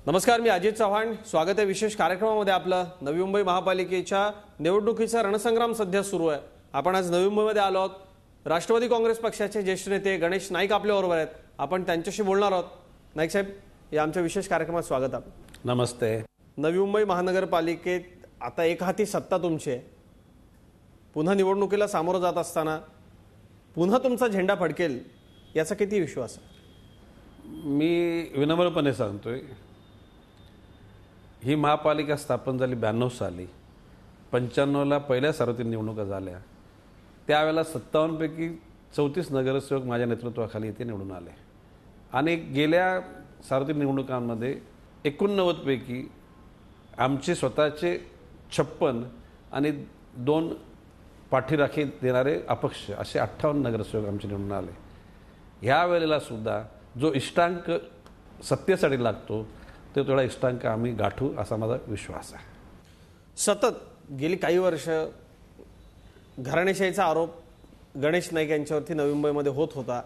नमस्कार, मी अजित चव्हाण. स्वागत आहे विशेष कार्यक्रमामध्ये आपलं. नवी मुंबई महापालिकेच्या निवडणुकीचा रणसंग्राम सध्या सुरू आहे. आपण आज नवी मुंबईमध्ये आलो आहोत. राष्ट्रवादी काँग्रेस पक्षाचे ज्येष्ठ नेते गणेश नाईक आपल्याबरोबर आहेत. आपण त्यांच्याशी बोलणार आहोत. नाईक साहेब, या आमच्या विशेष कार्यक्रमात स्वागत आहे. नमस्ते. नवी मुंबई महानगरपालिकेत आता एक हाती सत्ता तुमची आहे. पुन्हा निवडणुकीला सामोरं जात असताना पुन्हा तुमचा झेंडा फडकेल याचा किती विश्वास आहे? मी विनम्रपणे सांगतोय, ही महापालिका स्थापन झाली 92 साली. 95ला पहिल्या सार्वत्रिक निवडणुका झाल्या. त्यावेळेला 57 पैकी 34 नगरसेवक माझ्या नेतृत्वाखाली इथे निवडून आले आणि गेल्या सार्वत्रिक निवडणुकांमध्ये 89 पैकी आमचे स्वतःचे 56 आणि 2 पाठीराखी देणारे अपक्ष असे 58 नगरसेवक आमचे निवडून आले. ह्या वेळेला सुद्धा जो इष्टांक सत्तेसाठी लागतो तो थोडा इष्टांक आम्ही गाठू असा माझा विश्वास आहे. सतत गेली काही वर्ष घराणेशाहीचा आरोप गणेश नाईक यांच्यावरती नवी मुंबईमध्ये होत होता.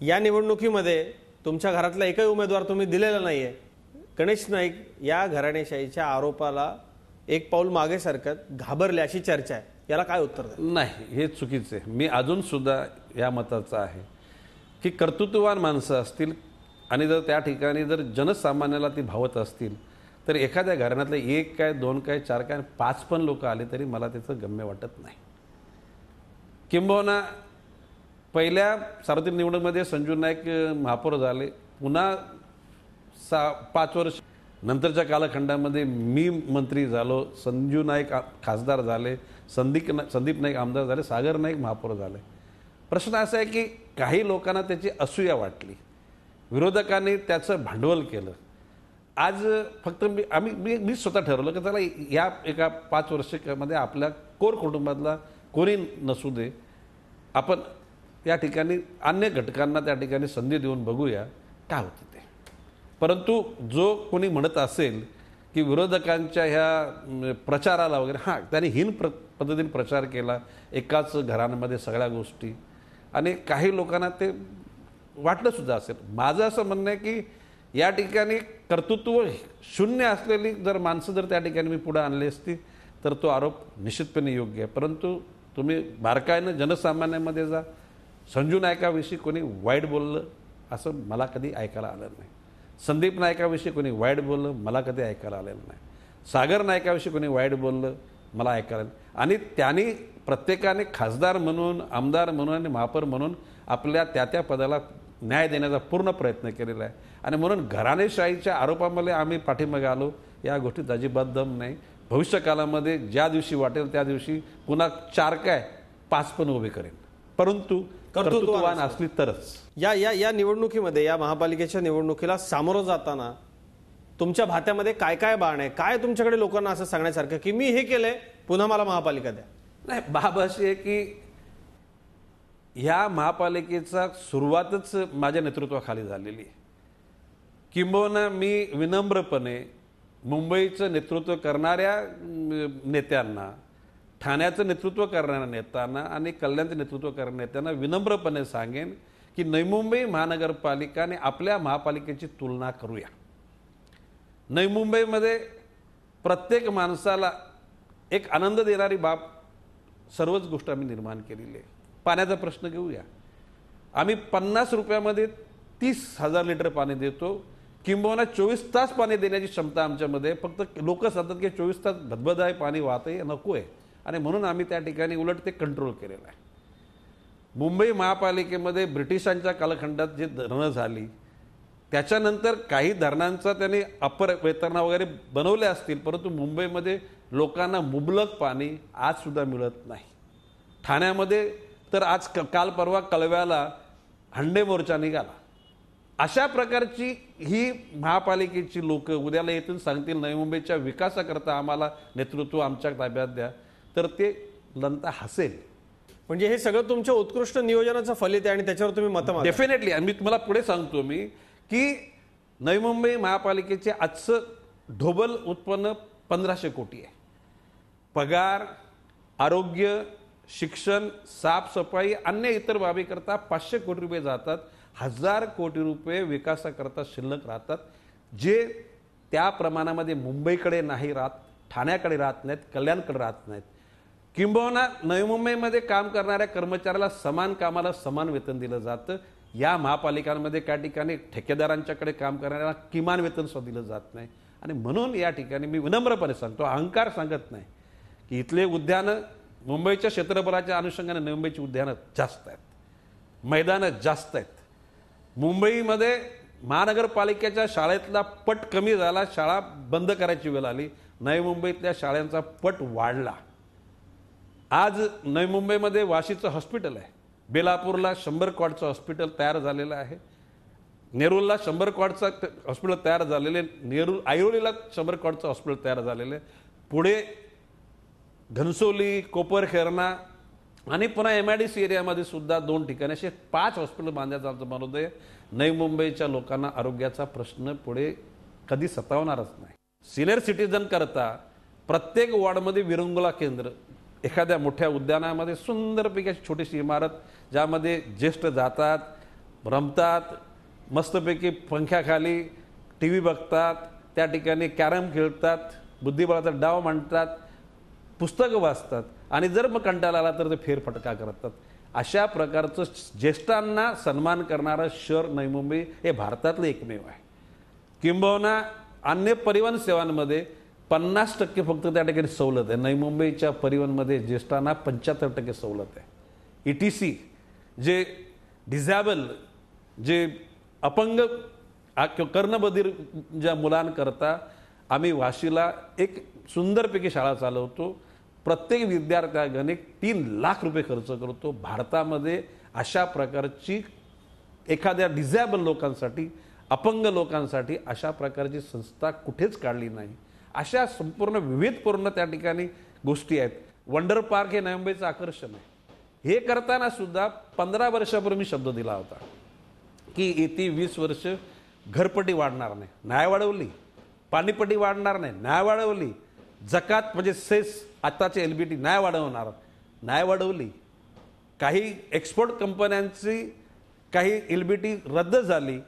या निवडणुकीमध्ये तुमच्या घरातला एकही उमेदवार तुम्ही दिलेला नाहीये. गणेश नाईक या घराणेशाहीच्या आरोपाला एक पाऊल मागे सरकत घाबरले अशी चर्चा आहे. याला काय उत्तर द्याल? नाही, हे चुकीचे आहे. मी अजून सुद्धा या मताचा आहे की कर्तृत्ववान माणसं असतील आणि जर त्या ठिकाणी जर जनसामान्याला ती भावत असतील तर एखाद्या घराण्यातले 1 काय 2 काय 4 काय 5 पण लोक आले तरी मला त्याचं गम्य वाटत नाही. किंबहुना पहिल्या सार्वत्रिक निवडणुकीमध्ये संजू नाईक महापौर झाले. पुन्हा 5 वर्ष नंतरच्या कालखंडामध्ये मी मंत्री झालो. संजू नाईक खासदार झाले. संदीप नाईक आमदार झाले. सागर नाईक महापौर झाले. प्रश्न असा आहे की काही लोकांना त्याची असूया वाटली. विरोधकांनी त्याचं भांडवल केलं. आज फक्त मी स्वतः ठरवलं की त्याला या एका 5 वर्षामध्ये आपल्या कोर कुटुंबातला कोणी नसू दे, आपण त्या ठिकाणी अन्य घटकांना त्या ठिकाणी संधी देऊन बघूया काय होतं ते. परंतु जो कोणी म्हणत असेल की विरोधकांच्या ह्या प्रचाराला वगैरे, हां, त्यांनी हीन पद्धतीने प्रचार केला एकाच घरांमध्ये सगळ्या गोष्टी, आणि काही लोकांना ते वाटलं सुद्धा असेल. माझं असं म्हणणं आहे की या ठिकाणी कर्तृत्व शून्य असलेली जर माणसं जर त्या ठिकाणी मी पुढे आणली असती तर तो आरोप निश्चितपणे योग्य आहे. परंतु तुम्ही बारकाईनं जनसामान्यामध्ये जा. संजू नाईकाविषयी कोणी वाईट बोललं असं मला कधी ऐकायला आलं नाही. संदीप नाईकाविषयी कोणी वाईट बोललं मला कधी ऐकायला आलेलं नाही. सागर नाईकाविषयी कोणी वाईट बोललं मला ऐकायला नाही. आणि त्यांनी प्रत्येकाने खासदार म्हणून, आमदार म्हणून आणि महापौर म्हणून आपल्या त्या पदाला न्याय देण्याचा पूर्ण प्रयत्न केलेला आहे. आणि म्हणून घराणेशाहीच्या आरोपामध्ये आम्ही पाठीमागे आलो या गोष्टीत अजिबात दम नाही. भविष्यकालामध्ये ज्या दिवशी वाटेल त्या दिवशी पुन्हा 4 काय 5 पण उभे करेन, परंतु कर्तृत्ववान असली तरच. या निवडणुकीमध्ये, या महापालिकेच्या निवडणुकीला सामोरं जाताना तुमच्या भात्यामध्ये काय काय बाण आहे? काय तुमच्याकडे लोकांना असं सांगण्यासारखं की मी हे केलंय पुन्हा मला महापालिका द्या? नाही, बाब अशी आहे की ह्या महापालिकेचा सुरुवातच माझ्या नेतृत्वाखाली झालेली आहे. किंबहुना मी विनम्रपणे मुंबईचं नेतृत्व करणाऱ्या नेत्यांना, ठाण्याचं नेतृत्व करणाऱ्या नेत्यांना आणि कल्याणचं नेतृत्व करणाऱ्या नेत्यांना विनम्रपणे सांगेन की नवी मुंबई महानगरपालिकाने आपल्या महापालिकेची तुलना करूया. नवी मुंबईमध्ये प्रत्येक माणसाला एक आनंद देणारी बाब सर्वच गोष्ट आम्ही निर्माण केलेली आहे. पाण्याचा प्रश्न घेऊया. आम्ही 50 रुपयामध्ये 30,000 लिटर पाणी देतो. किंबहुना 24 तास पाणी देण्याची क्षमता आमच्यामध्ये. फक्त लोक सांगतात की 24 तास भदभद आहे, पाणी वाहतंय, नको आहे, आणि म्हणून आम्ही त्या ठिकाणी उलट ते कंट्रोल केलेलं आहे. मुंबई महापालिकेमध्ये ब्रिटिशांच्या कालखंडात जे धरणं झाली त्याच्यानंतर काही धरणांचा त्यांनी अपर वेतना वगैरे बनवले असतील, परंतु मुंबईमध्ये लोकांना मुबलक पाणी आज सुद्धा मिळत नाही. ठाण्यामध्ये तर आज काल परवा कळव्याला हंडे मोर्चा निघाला. अशा प्रकारची ही महापालिकेची लोक उद्याला येथून सांगतील नवी मुंबईच्या विकासाकरता आम्हाला नेतृत्व आमच्या ताब्यात द्या, तर ते लंता हसेल. म्हणजे हे सगळं तुमच्या उत्कृष्ट नियोजनाचं फलित आहे आणि त्याच्यावर तुम्ही मत मागा. डेफिनेटली. आणि मी तुम्हाला पुढे सांगतो मी की नवी मुंबई महापालिकेचे आजचं ढोबल उत्पन्न 1500 कोटी आहे. पगार, आरोग्य, शिक्षण, साफसफाई, अन्य इतर बाबीकरता 500 कोटी रुपये जातात. 1000 कोटी रुपये विकासाकरता शिल्लक राहतात, जे त्या प्रमाणामध्ये मुंबईकडे नाही राहत, ठाण्याकडे राहत नाहीत, कल्याणकडे राहत नाहीत. किंबहुना नवी मुंबईमध्ये काम करणाऱ्या कर्मचाऱ्याला समान कामाला समान वेतन दिलं जातं. या महापालिकांमध्ये काही ठिकाणी ठेकेदारांच्याकडे काम करणाऱ्याला किमान वेतन सुद्धा दिलं जात नाही. आणि म्हणून या ठिकाणी मी विनम्रपणे सांगतो, अहंकार सांगत नाही, की इथले उद्यानं मुंबईच्या क्षेत्रफळाच्या अनुषंगाने नवी मुंबईची उद्यानं जास्त आहेत, मैदानं जास्त आहेत. मुंबईमध्ये महानगरपालिकेच्या शाळेतला पट कमी झाला, शाळा बंद करायची वेळ आली. नवी मुंबईतल्या शाळांचा पट वाढला. आज नवी मुंबईमध्ये वाशीचं हॉस्पिटल आहे, बेलापूरला 100 कॉटचं हॉस्पिटल तयार झालेलं आहे, नेरूरला 100 कॉटचं हॉस्पिटल तयार झालेले, ऐरोलीला 100 कॉटचं हॉस्पिटल तयार झालेलं आहे. पुढे घनसोली, कोपरखेरणा आणि पुन्हा MIDC एरियामध्ये सुद्धा 2 ठिकाणी असे 5 हॉस्पिटल बांधण्याचा मनोदय. नवी मुंबईच्या लोकांना आरोग्याचा प्रश्न पुढे कधी सतावणारच नाही. सिनियर सिटीजन करता प्रत्येक वॉर्डमध्ये विरंगुळा केंद्र, एखाद्या मोठ्या उद्यानामध्ये सुंदरपैकी अशी छोटीशी इमारत, ज्यामध्ये ज्येष्ठ जातात, रमतात, मस्तपैकी पंख्याखाली TV बघतात, त्या ठिकाणी कॅरम खेळतात, बुद्धिबळाचा डाव मांडतात, पुस्तकं वाचतात आणि जर मग कंटाळा आला तर ते फेरफटका करतात. अशा प्रकारचं ज्येष्ठांना सन्मान करणारं शहर नवी मुंबई हे भारतातलं एकमेव आहे. किंबहुना अन्य परिवहन सेवांमध्ये 50% फक्त त्या ठिकाणी सवलत आहे. नवी मुंबईच्या परिवहनमध्ये ज्येष्ठांना 75% सवलत आहे. ETC जे डिझॅबल, जे अपंग कर्णबधीर ज्या मुलांकरता आम्ही वाशीला एक सुंदरपैकी शाळा चालवतो. प्रत्येक विद्यार्थ्याने 3 लाख रुपये खर्च करतो. भारतामध्ये अशा प्रकारची एखाद्या डिझॅबल लोकांसाठी, अपंग लोकांसाठी अशा प्रकारची संस्था कुठेच काढली नाही. अशा संपूर्ण विविधपूर्ण त्या ठिकाणी गोष्टी आहेत. वंडर पार्क हे नवी मुंबईचं आकर्षण आहे. हे करताना सुद्धा 15 वर्षापूर्वी मी शब्द दिला होता की येती 20 वर्ष घरपट्टी वाढणार नाही, नाही वाढवली. पाणीपट्टी वाढणार नाही, नाही वाढवली. जकात म्हणजे सेस आताचे LBT नाही वाढवणार, नाही वाढवली. काही एक्सपोर्ट कंपन्यांची काही LBT रद्द झाली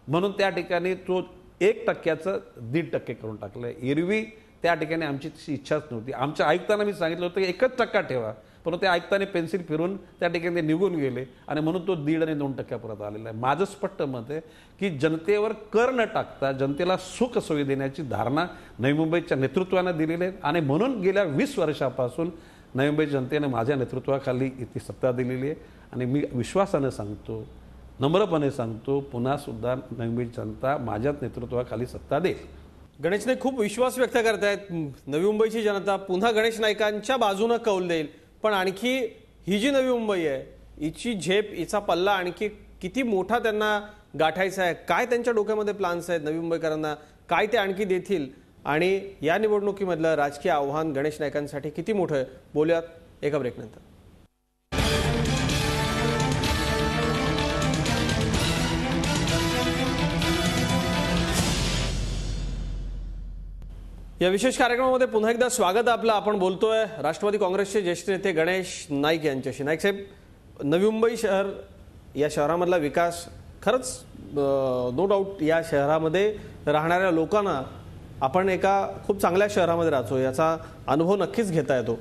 म्हणून त्या ठिकाणी तो 1% 1.5% करून टाकलं. एरवी त्या ठिकाणी आमची तशी इच्छाच नव्हती. आमच्या आयुक्तांना मी सांगितलं होतं की 1% ठेवा, पण त्या आयुक्तांनी पेन्सिल फिरून त्या ठिकाणी ते निघून गेले आणि म्हणून तो 1.5 आणि 2% परत आलेला आहे. माझं स्पष्ट मत आहे की जनतेवर कर न टाकता जनतेला सुख सोयी देण्याची धारणा नवी मुंबईच्या नेतृत्वानं दिलेली आहे आणि म्हणून गेल्या 20 वर्षापासून नवी मुंबई जनतेने माझ्या नेतृत्वाखाली इथे सत्ता दिलेली आहे. आणि मी विश्वासाने सांगतो, नम्रपणे सांगतो, पुन्हा सुद्धा नवी मुंबई जनता माझ्याच नेतृत्वाखाली सत्ता देईल. गणेश नाईक खूप विश्वास व्यक्त करतायत. नवी मुंबईची जनता पुन्हा गणेश नाईकांच्या बाजूने कौल देईल. पण आणखी ही जी नवी मुंबई आहे, हिची झेप, हिचा पल्ला आणखी किती मोठा त्यांना गाठायचा आहे, काय त्यांच्या डोक्यामध्ये प्लान्स आहेत नवी मुंबईकरांना, काय ते आणखी देतील आणि या निवडणुकीमधलं राजकीय आव्हान गणेश नाईकांसाठी किती मोठं आहे, बोलूयात एका ब्रेकनंतर. या विशेष कार्यक्रमामध्ये पुन्हा एकदा स्वागत आपलं. आपण बोलतोय राष्ट्रवादी काँग्रेसचे ज्येष्ठ नेते गणेश नाईक यांच्याशी. नाईक साहेब, नवी मुंबई शहर, या शहरामधला विकास खरंच नो डाऊट या शहरामध्ये राहणाऱ्या लोकांना आपण एका खूप चांगल्या शहरामध्ये राहतो याचा अनुभव नक्कीच घेता येतो.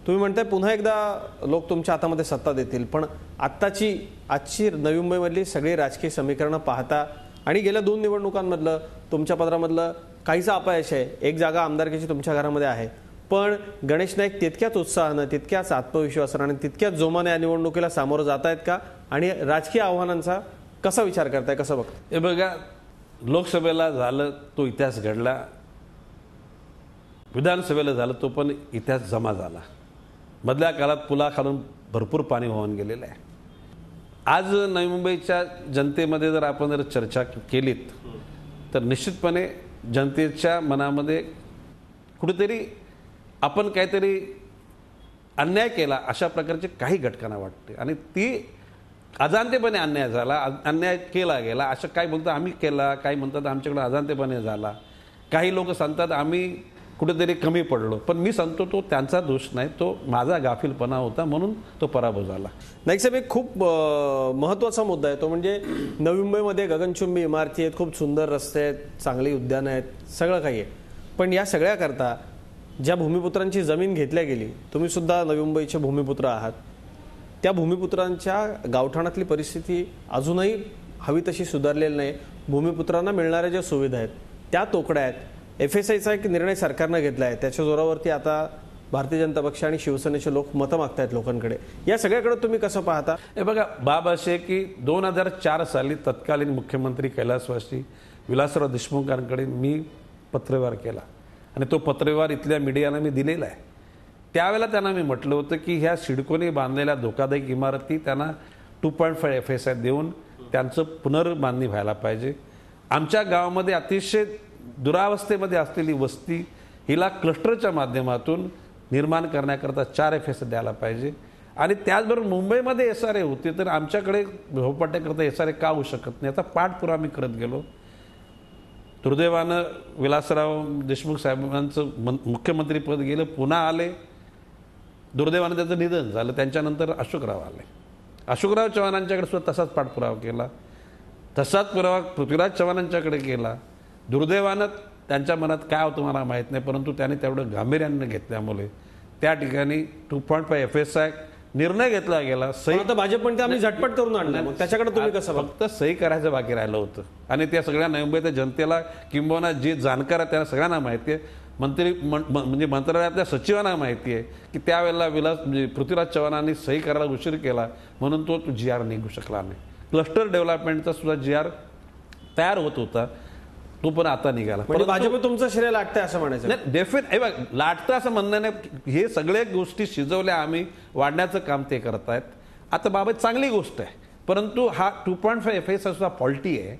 तुम्ही म्हणताय पुन्हा एकदा लोक तुमच्या हातामध्ये सत्ता देतील, पण आजची नवी मुंबईमधली सगळी राजकीय समीकरणं पाहता आणि गेल्या 2 निवडणुकांमधलं तुमच्या पदरामधलं काहीचा अपयश आहे. एक जागा आमदारकीची तुमच्या घरामध्ये आहे, पण गणेश नाईक तितक्याच उत्साहानं, तितक्याच आत्मविश्वासानं आणि तितक्याच जोमाने या निवडणुकीला सामोरं जात आहेत का आणि राजकीय आव्हानांचा कसा विचार करताय, कसं बघताय? हे बघा, लोकसभेला झालं तो इतिहास घडला, विधानसभेला झालं तो पण इतिहास जमा झाला. मधल्या काळात पुलाखालून भरपूर पाणी वाहून गेलेलं आहे. आज नवी मुंबईच्या जनतेमध्ये जर आपण जर चर्चा केलीत तर निश्चितपणे जनतेच्या मनामध्ये कुठेतरी आपण काहीतरी अन्याय केला अशा प्रकारचे काही घटकांना वाटते आणि ती अजाणतेपणे अन्याय झाला, अन्याय केला गेला असं काही बोलतात आम्ही केला, काही म्हणतात आमच्याकडे अजाणतेपणे झाला. काही लोक सांगतात आम्ही कुठेतरी कमी पडलो. पण मी सांगतो तो त्यांचा दोष नाही, तो माझा गाफीलपणा होता, म्हणून तो पराभव झाला. नाईक साहेब, एक खूप महत्त्वाचा मुद्दा आहे तो म्हणजे नवी मुंबईमध्ये गगनचुंबी इमारती आहेत, खूप सुंदर रस्ते आहेत, चांगली उद्यानं आहेत, सगळं काही आहे. पण या सगळ्याकरता ज्या भूमिपुत्रांची जमीन घेतल्या गेली, तुम्ही सुद्धा नवी मुंबईचे भूमिपुत्र आहात, त्या भूमिपुत्रांच्या गावठाणातली परिस्थिती अजूनही हवी तशी सुधारलेली नाही. भूमिपुत्रांना मिळणाऱ्या ज्या सुविधा आहेत त्या तोकड्या आहेत. FSIचा एक निर्णय सरकारनं घेतला आहे, त्याच्या जोरावरती आता भारतीय जनता पक्ष आणि शिवसेनेचे लोक मतं मागतायत लोकांकडे. या सगळ्याकडे तुम्ही कसं पाहता? हे बघा, बाब अशी आहे की 2004 साली तत्कालीन मुख्यमंत्री कैलासवासी विलासराव देशमुखांकडे मी पत्रव्यवहार केला आणि तो पत्रव्यवहार इथल्या मीडियाला मी दिलेला आहे. त्यावेळेला त्यांना मी म्हटलं होतं की ह्या सिडकोने बांधलेल्या धोकादायक इमारती त्यांना 2.5 FSI देऊन त्यांचं पुनर्बांधणी व्हायला पाहिजे. आमच्या गावामध्ये अतिशय दुरावस्थेमध्ये असलेली वस्ती हिला क्लस्टरच्या माध्यमातून निर्माण करण्याकरता 4 FSI द्यायला पाहिजे. आणि त्याचबरोबर मुंबईमध्ये SRA होते, तर आमच्याकडे झोपडपट्ट्याकरता SRA का होऊ शकत नाही, याचा पाठपुरावा मी करत गेलो. दुर्दैवानं विलासराव देशमुख साहेबांचं मुख्यमंत्रीपद गेलं, पुन्हा आले, दुर्दैवानं त्याचं निधन झालं. त्यांच्यानंतर अशोकराव आले. अशोकराव चव्हाणांच्याकडे सुद्धा तसाच पाठपुरावा केला, तसाच पुरावा पृथ्वीराज चव्हाणांच्याकडे केला. दुर्दैवानं त्यांच्या मनात काय होतं मला माहीत नाही, परंतु त्यांनी तेवढं गांभीर्यानं घेतल्यामुळे त्या ठिकाणी 2.5 FSI निर्णय घेतला गेला. सही आता भाजप पण आम्ही झटपट करून आणलं, मग त्याच्याकडे तुम्ही कसं? फक्त सही करायचं बाकी राहिलं होतं. आणि त्या सगळ्या नवी मुंबईच्या जनतेला किंबहुना जे जाणकार आहे त्यांना सगळ्यांना माहिती आहे. म्हणजे मंत्रालयातल्या सचिवांना माहिती आहे की त्यावेळेला म्हणजे पृथ्वीराज चव्हाणांनी सही करायला उशीर केला, म्हणून तो GR निघू शकला नाही. क्लस्टर डेव्हलपमेंटचा सुद्धा GR तयार होत होता, तो पण आता निघाला. म्हणजे भाजप तुमचं श्रेय लागतंय असं म्हणायचं? नाही, डेफिनेट लाटतं असं म्हणणं नाही. हे सगळे गोष्टी शिजवल्या आम्ही, वाढण्याचं काम ते करतायत. आता बाबत चांगली गोष्ट आहे, परंतु हा 2.5 FSI सुद्धा फॉल्टी आहे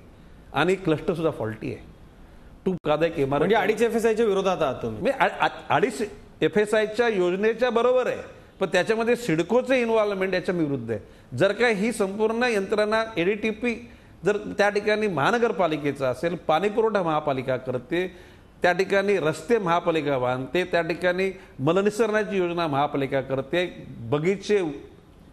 आणि क्लस्टर सुद्धा फॉल्टी आहे. म्हणजे 2.5 FSIच्या विरोधात आहात तुम्ही? 2.5 FSIच्या योजनेच्या बरोबर आहे, पण त्याच्यामध्ये सिडकोचं इन्व्हॉल्वमेंट याच्या विरुद्ध आहे. जर का ही संपूर्ण यंत्रणा ADTP जर त्या ठिकाणी महानगरपालिकेचा असेल, पाणीपुरवठा महापालिका करते, त्या ठिकाणी रस्ते महापालिका बांधते, त्या ठिकाणी मलनिसरणाची योजना महापालिका करते, बगीचे,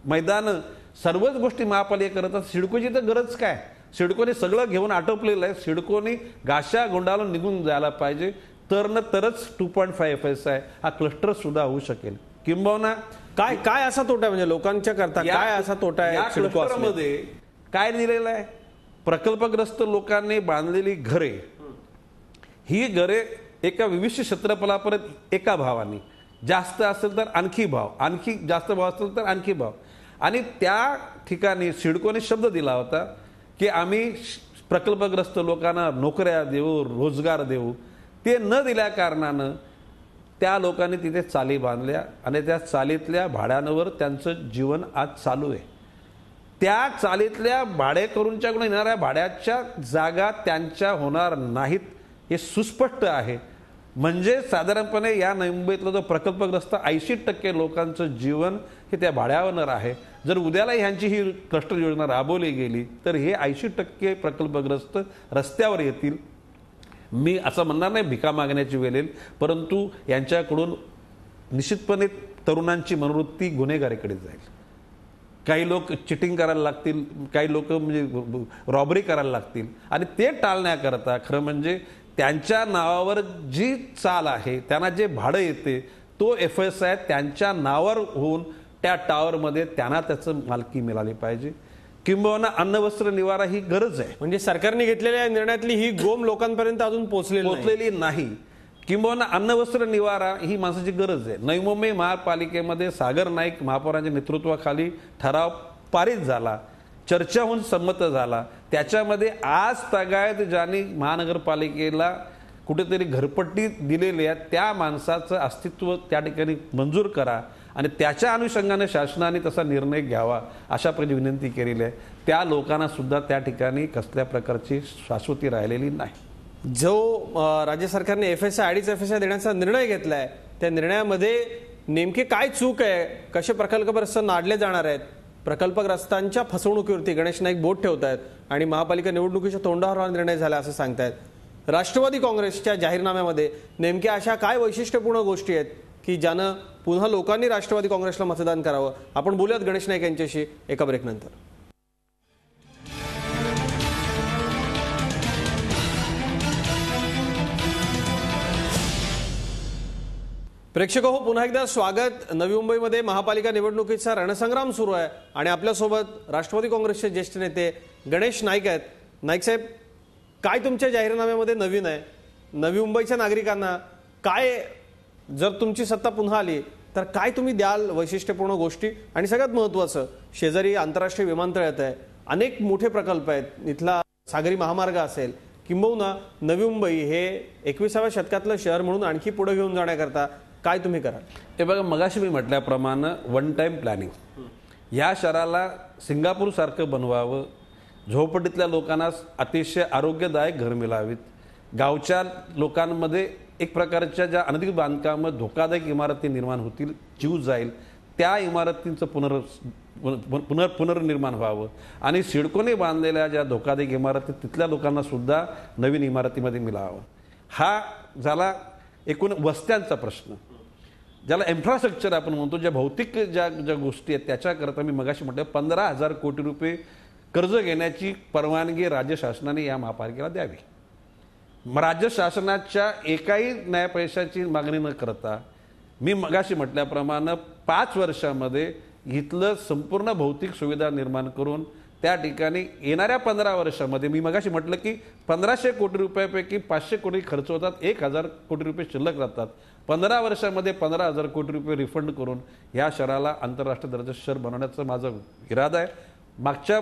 मैदानं, सर्वच गोष्टी महापालिका करतात. सिडकोची तर गरज काय? सिडकोने सगळं घेऊन आटोपलेलं आहे. सिडकोने गाशा गोंडाळून निघून जायला पाहिजे, तरच 2.5 FSI हा क्लस्टर सुद्धा होऊ शकेल. किंबहुना काय असा तोटा म्हणजे लोकांच्या करता काय असा तोटा आहे? या क्लस्टरमध्ये काय दिलेलं आहे? प्रकल्पग्रस्त लोकांनी बांधलेली घरे, ही घरे एका विविध क्षेत्रफळापर्यंत एका भावाने, जास्त असेल तर आणखी भाव, आणखी जास्त भाव असेल तर आणखी भाव. आणि त्या ठिकाणी सिडकोने शब्द दिला होता की आम्ही प्रकल्पग्रस्त लोकांना नोकऱ्या देऊ, रोजगार देऊ. ते न दिल्या कारणानं त्या लोकांनी तिथे चाली बांधल्या आणि त्या चालीतल्या भाड्यांवर त्यांचं जीवन आज चालू आहे. त्या चालीतल्या भाडेकरूंच्याकडून येणाऱ्या भाड्याच्या जागा त्यांच्या होणार नाहीत, हे सुस्पष्ट आहे. म्हणजे साधारणपणे या नवी मुंबईतला जो प्रकल्पग्रस्त 80% लोकांचं जीवन हे त्या भाड्यावर आहे. जर उद्याला ह्यांची ही क्लस्टर योजना राबवली गेली तर हे 80% प्रकल्पग्रस्त रस्त्यावर येतील. मी असं म्हणणार नाही भिका मागण्याची वेळ येईल, परंतु यांच्याकडून निश्चितपणे तरुणांची मनोवृत्ती गुन्हेगारीकडे जाईल. काही लोक चिटिंग करायला लागतील, काही लोक म्हणजे रॉबरी करायला लागतील. आणि ते टाळण्याकरता खरं म्हणजे त्यांच्या नावावर जी चाल आहे, त्यांना जे भाडं येते, तो FSI त्यांच्या नावावर होऊन त्या टावरमध्ये त्यांना त्याचं मालकी मिळाली पाहिजे. किंबहुना अन्न वस्त्र निवारा ही गरज आहे. म्हणजे सरकारने घेतलेल्या निर्णयातली ही गोम लोकांपर्यंत अजून पोहोचलेली नाही. किंबहुना अन्न वस्त्र निवारा ही माणसाची गरज आहे. नवी मुंबई महापालिकेमध्ये सागर नाईक महापौरांच्या नेतृत्वाखाली ठराव पारित झाला, चर्चा होऊन संमत झाला. त्याच्यामध्ये आज तागायत ज्यांनी महानगरपालिकेला कुठेतरी घरपट्टी दिलेली आहे त्या माणसाचं अस्तित्व त्या ठिकाणी मंजूर करा आणि त्याच्या अनुषंगाने शासनाने तसा निर्णय घ्यावा अशा प्रकारे विनंती केलेली आहे. त्या लोकांना सुद्धा त्या ठिकाणी कसल्या प्रकारची शाश्वती राहिलेली नाही. जो राज्य सरकारने FSI 2.5 FSI देण्याचा निर्णय घेतलाय, त्या निर्णयामध्ये नेमकी काय चूक आहे? कसे प्रकल्पग्रस्त नाडले जाणार आहेत? प्रकल्पग्रस्तांच्या फसवणुकीवरती गणेश नाईक बोट ठेवत आहेत आणि महापालिका निवडणुकीच्या तोंडावर हा निर्णय झाला असं सांगतायत. राष्ट्रवादी काँग्रेसच्या जाहीरनाम्यामध्ये नेमक्या अशा काय वैशिष्ट्यपूर्ण गोष्टी आहेत की ज्यानं पुन्हा लोकांनी राष्ट्रवादी काँग्रेसला मतदान करावं? आपण बोलूयात गणेश नाईक यांच्याशी एका ब्रेकनंतर. प्रेक्षक हो, पुन्हा एकदा स्वागत. नवी मुंबईमध्ये महापालिका निवडणुकीचा रणसंग्राम सुरू आहे आणि आपल्यासोबत राष्ट्रवादी काँग्रेसचे ज्येष्ठ नेते गणेश नाईक आहेत. नाईक साहेब, काय तुमच्या जाहीरनाम्यामध्ये नवीन आहे? नवी मुंबईच्या नागरिकांना काय, जर तुमची सत्ता पुन्हा आली तर काय तुम्ही द्याल वैशिष्ट्यपूर्ण गोष्टी? आणि सगळ्यात महत्त्वाचं, शेजारी आंतरराष्ट्रीय विमानतळ येत आहे, अनेक मोठे प्रकल्प आहेत, इथला सागरी महामार्ग असेल, किंबहुना नवी मुंबई हे 21व्या शतकातलं शहर म्हणून आणखी पुढे घेऊन जाण्याकरता काय तुम्ही कराल? हे बघा, मगाशी मी म्हटल्याप्रमाणे वन टाइम प्लॅनिंग. या शहराला सिंगापूर सारखं बनवावं, झोपडीतल्या लोकांना अतिशय आरोग्यदायक घर मिळावीत, गावच्या लोकांमध्ये एक प्रकारच्या ज्या अनधिकृत बांधकाम धोकादायक इमारती निर्माण होतील, जीव जाईल, त्या इमारतींचं पुनर्निर्माण व्हावं आणि सिडकोने बांधलेल्या ज्या धोकादायक इमारती तिथल्या लोकांना सुद्धा नवीन इमारतीमध्ये मिळावं. हा झाला एकूण वस्त्यांचा प्रश्न, ज्याला इन्फ्रास्ट्रक्चर आपण म्हणतो. ज्या भौतिक ज्या गोष्टी आहेत त्याच्याकरता मी मगाशी म्हटलं 15,000 कोटी रुपये कर्ज घेण्याची परवानगी राज्य शासनाने या महापालिकेला द्यावी. राज्य शासनाच्या एकाही न्याय पैशाची मागणी न करता मी मगाशी म्हटल्याप्रमाणे 5 वर्षामध्ये इथलं संपूर्ण भौतिक सुविधा निर्माण करून त्या ठिकाणी येणाऱ्या 15 वर्षामध्ये मी मगाशी म्हटलं की 1500 कोटी रुपयापैकी 500 कोटी खर्च होतात, 1000 कोटी रुपये शिल्लक राहतात. 15 वर्षामध्ये 15,000 कोटी रुपये रिफंड करून या शहराला आंतरराष्ट्रीय दर्जाचं शहर बनवण्याचा माझा इरादा आहे. मागच्या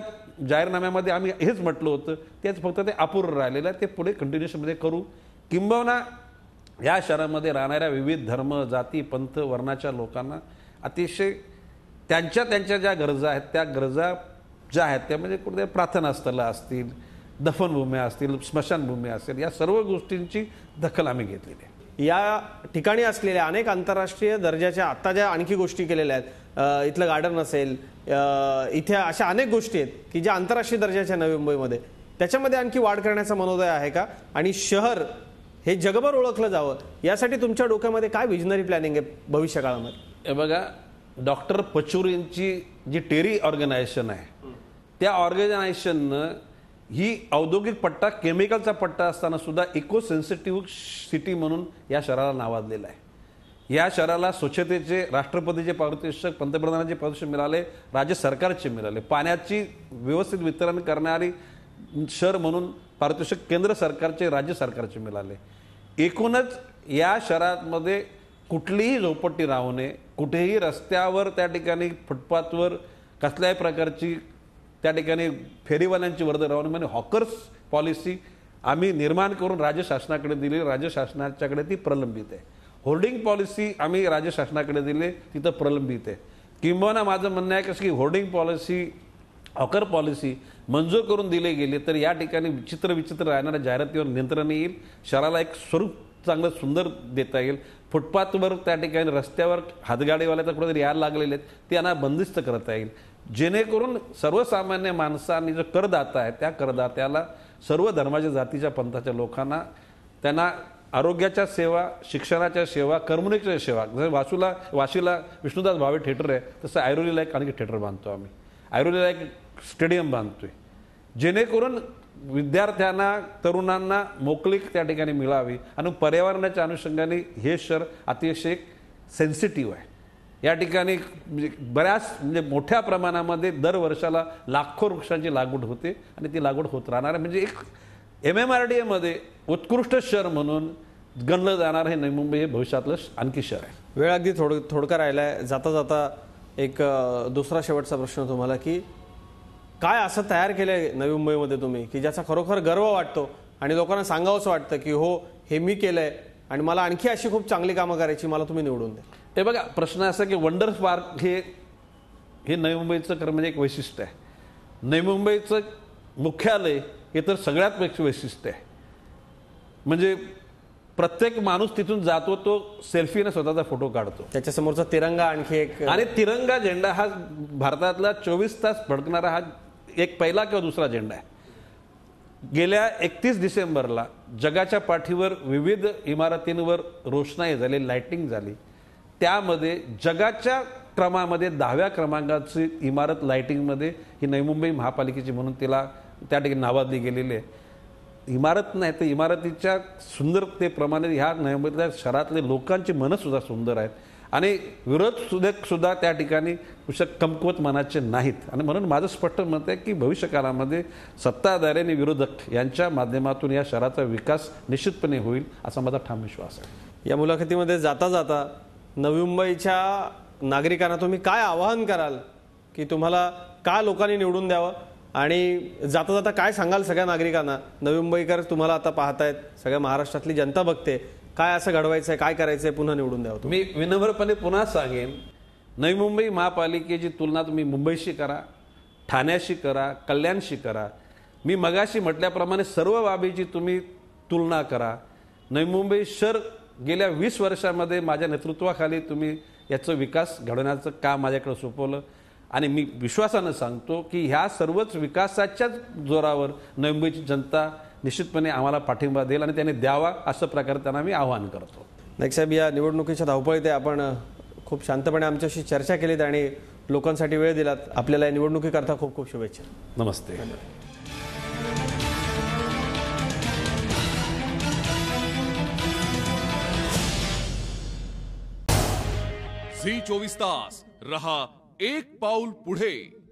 जाहीरनाम्यामध्ये आम्ही हेच म्हटलं होतं, तेच फक्त ते अपूर्ण राहिलेलं आहे, ते पुढे कंटिन्युएशनमध्ये करू. किंबहुना या शहरामध्ये राहणाऱ्या विविध धर्म, जाती, पंथ, वर्णाच्या लोकांना अतिशय त्यांच्या ज्या गरजा आहेत त्या गरजा ज्या आहेत त्या म्हणजे कुठे प्रार्थना स्थळं असतील, दफनभूम्या असतील, स्मशानभूम्या असतील, या सर्व गोष्टींची दखल आम्ही घेतलेली आहे. या ठिकाणी असलेल्या अनेक आंतरराष्ट्रीय दर्जाच्या आता ज्या आणखी गोष्टी केलेल्या आहेत, इथलं गार्डन असेल, इथे अशा अनेक गोष्टी आहेत की ज्या आंतरराष्ट्रीय दर्जाच्या नवी मुंबईमध्ये, त्याच्यामध्ये आणखी वाढ करण्याचा मनोदय आहे का? आणि शहर हे जगभर ओळखलं जावं यासाठी तुमच्या डोक्यामध्ये काय विजनरी प्लॅनिंग आहे भविष्य काळामध्ये? हे बघा, डॉक्टर पचुरींची जी टेरी ऑर्गनायझेशन आहे त्या ऑर्गनायझेशननं ही औद्योगिक पट्टा, केमिकलचा पट्टा असताना सुद्धा इको सेन्सिटिव्ह सिटी म्हणून या शहराला नावाजलेलं आहे. या शहराला स्वच्छतेचे राष्ट्रपतीचे पारितोषिक, पंतप्रधानांचे पारितोषिक मिळाले, राज्य सरकारचे मिळाले, पाण्याची व्यवस्थित वितरण करणारी शहर म्हणून पारितोषिक केंद्र सरकारचे, राज्य सरकारचे मिळाले. एकूणच या शहरामध्ये कुठलीही झोपट्टी राहू नये, कुठेही रस्त्यावर, त्या ठिकाणी फुटपाथवर कसल्याही प्रकारची त्या ठिकाणी फेरीवाल्यांची वर्दळ राहू नये, म्हणजे हॉकर्स पॉलिसी आम्ही निर्माण करून राज्य शासनाकडे दिली. राज्य शासनाच्याकडे ती प्रलंबित आहे. होर्डिंग पॉलिसी आम्ही राज्य शासनाकडे दिली, तिथं प्रलंबित आहे. किंबहुना माझं म्हणणं आहे की होर्डिंग पॉलिसी, हॉकर पॉलिसी मंजूर करून दिली गेली तर या ठिकाणी विचित्र राहणाऱ्या जाहिरातीवर नियंत्रण येईल, शहराला एक स्वरूप चांगलं सुंदर देता येईल. फुटपाथवर, त्या ठिकाणी रस्त्यावर हातगाडीवाल्या तर कुठेतरी यायला लागलेले आहेत, ते यांना बंदिस्त करता येईल, जेणेकरून सर्वसामान्य माणसांनी जो करदाता आहे त्या करदात्याला, सर्व धर्माच्या, जातीच्या, पंथाच्या लोकांना, त्यांना आरोग्याच्या सेवा, शिक्षणाच्या सेवा, करमणुकीच्या सेवा. जसं वाशीला विष्णुदास भावे थिएटर आहे, तसं ऐरोलीला एक आणखी थिएटर बांधतो आम्ही, ऐरोलीला एक स्टेडियम बांधतोय, जेणेकरून विद्यार्थ्यांना, तरुणांना मोकळीक त्या ठिकाणी मिळावी. आणि पर्यावरणाच्या अनुषंगाने हे शहर अतिशय सेन्सिटिव्ह आहे. या ठिकाणी बऱ्याच मोठ्या प्रमाणामध्ये दर वर्षाला लाखो वृक्षांची लागवड होते आणि ती लागवड होत राहणार आहे. म्हणजे एक MMRDA मध्ये उत्कृष्ट शहर म्हणून गणलं जाणार हे नवी मुंबई हे भविष्यातलं आणखी शहर आहे. वेळ अगदी थोडका राहिलाय. जाता जाता एक दुसरा शेवटचा प्रश्न तुम्हाला, की काय असं तयार केलंय नवी मुंबईमध्ये तुम्ही की ज्याचा खरोखर गर्व वाटतो आणि लोकांना सांगावंसं वाटतं की हो, हे मी केलंय आणि मला आणखी अशी खूप चांगली कामं करायची, मला तुम्ही निवडून द्या? हे बघा, प्रश्न असा की वंडर पार्क हे नवी मुंबईचं खरं म्हणजे एक वैशिष्ट्य आहे. नवी मुंबईचं मुख्यालय हे तर सगळ्यात वैशिष्ट्य आहे. म्हणजे प्रत्येक माणूस तिथून जातो, तो सेल्फीने स्वतःचा फोटो काढतो, त्याच्यासमोरचा तिरंगा आणखी एक, आणि तिरंगा झेंडा हा भारतातला 24 तास फडकणारा हा एक पहिला किंवा दुसरा झेंडा आहे. गेल्या 31 डिसेंबरला जगाच्या पाठीवर विविध इमारतींवर रोषणाई झाली, लाइटिंग झाली. त्यामध्ये जगाच्या क्रमामध्ये 10व्या क्रमांकाची इमारत लाइटिंगमध्ये ही नवी मुंबई महापालिकेची म्हणून तिला त्या ठिकाणी नावाजली गेलेली आहे. इमारत नाही तर इमारतीच्या सुंदरतेप्रमाणे ह्या नवी मुंबईतल्या शहरातले लोकांची मनं सुद्धा सुंदर आहेत आणि विरोधक सुद्धा त्या ठिकाणी कमकुवत मनाचे नाहीत. आणि म्हणून माझं स्पष्ट मत आहे की भविष्यकाळामध्ये सत्ताधारी आणि विरोधक यांच्या माध्यमातून या शहराचा विकास निश्चितपणे होईल असा माझा ठाम विश्वास आहे. या मुलाखतीमध्ये जाता जाता नवी मुंबईच्या नागरिकांना तुम्ही काय आवाहन कराल की तुम्हाला का लोकांनी निवडून द्यावं, आणि जाता जाता काय सांगाल सगळ्या नागरिकांना? नवी मुंबईकर तुम्हाला आता पाहतायत, सगळ्या महाराष्ट्रातली जनता बघते, काय असं घडवायचंय, काय करायचंय, पुन्हा निवडून द्यावं तुम्ही? मी विनम्रपणे पुन्हा सांगेन, नवी मुंबई महापालिकेची तुलना तुम्ही मुंबईशी करा, ठाण्याशी करा, कल्याणशी करा. मी मगाशी म्हटल्याप्रमाणे सर्व बाबीची तुम्ही तुलना करा. नवी मुंबई शहर गेल्या 20 वर्षामध्ये माझ्या नेतृत्वाखाली तुम्ही याचं विकास घडवण्याचं काम माझ्याकडे सोपवलं आणि मी विश्वासानं सांगतो की ह्या सर्वच विकासाच्याच जोरावर नवी मुंबईची जनता निश्चितपणे आम्हाला पाठिंबा देईल आणि त्याने द्यावा असं प्रकारे त्यांना मी आवाहन करतो. नाईक साहेब, या निवडणुकीच्या धावपळीत आपण खूप शांतपणे आमच्याशी चर्चा केलीत आणि लोकांसाठी वेळ दिलात. आपल्याला या निवडणुकीकरता खूप खूप शुभेच्छा. नमस्ते. झी 24 तास रहा एक पाऊल पुढे.